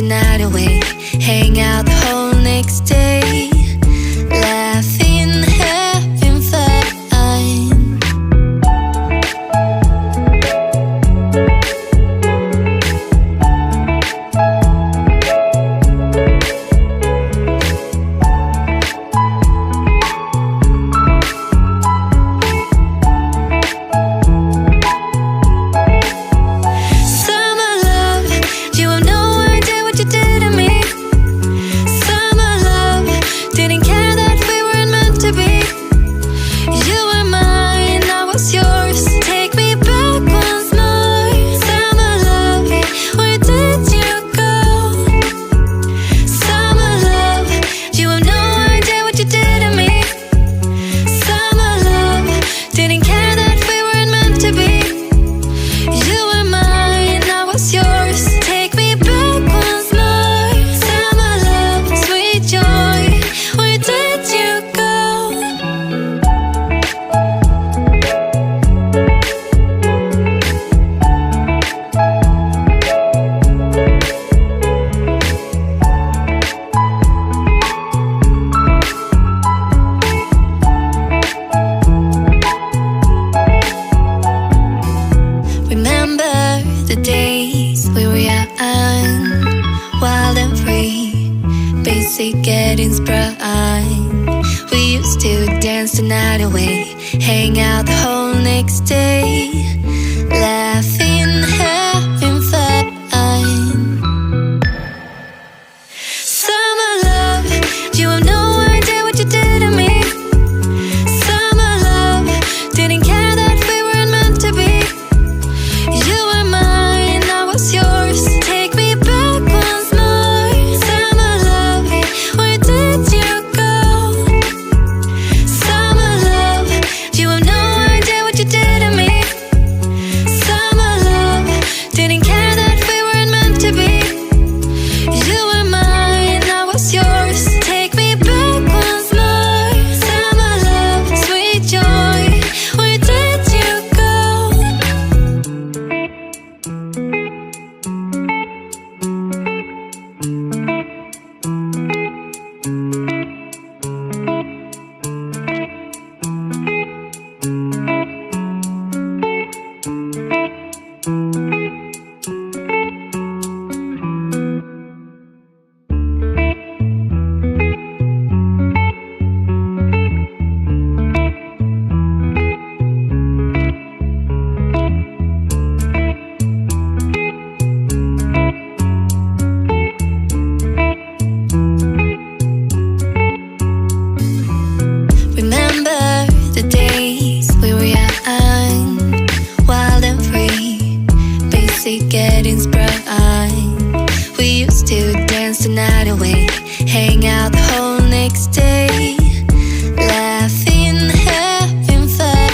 night away, hang out the whole next day, laughing, having fun. The days we were young, wild and free, basic getting sprung. We used to dance the night away, hang out the whole next day, laughing, having fun. Summer love, you have no idea what you did to me. Summer love, didn't care that we weren't meant to be. You were mine, I was yours. Take me back once more. Summer love, where did you go? Summer love, you have no idea what you did to me. Summer love, didn't care that we weren't meant to be. You were mine, I was yours. Take me back once more. Summer love, sweet joy, where did you go? Remember the days we were young, wild and free, basic getting sprung. We used to dance the night away, hang out the whole next day, laughing, having fun.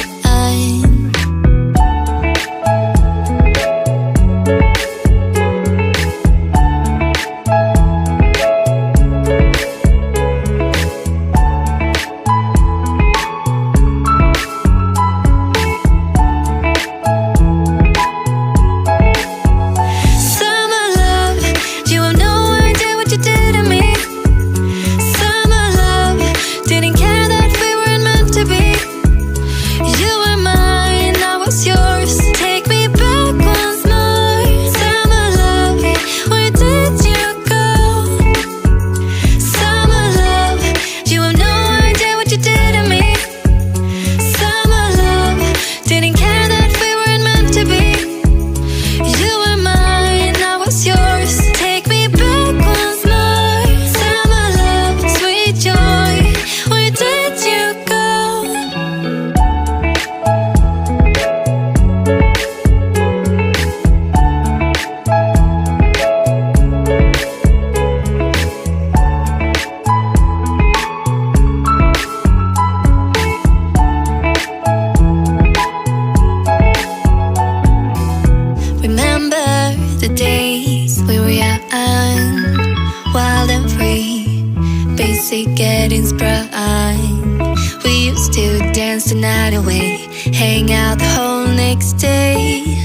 Summer love, you have no idea what you did to me. Summer love, didn't care that we weren't meant to be. You were mine, I was yours. Take me back once more. Summer love, where did you go? Summer love, you have no idea what you did to me. Summer love, didn't care that we weren't meant to be. You were mine, I was yours. Take me back once more. Summer love, sweet joy, where did you go? Remember the days we were young, wild and free, basic getting sprung. We used to dance the night away, hang out the whole next day,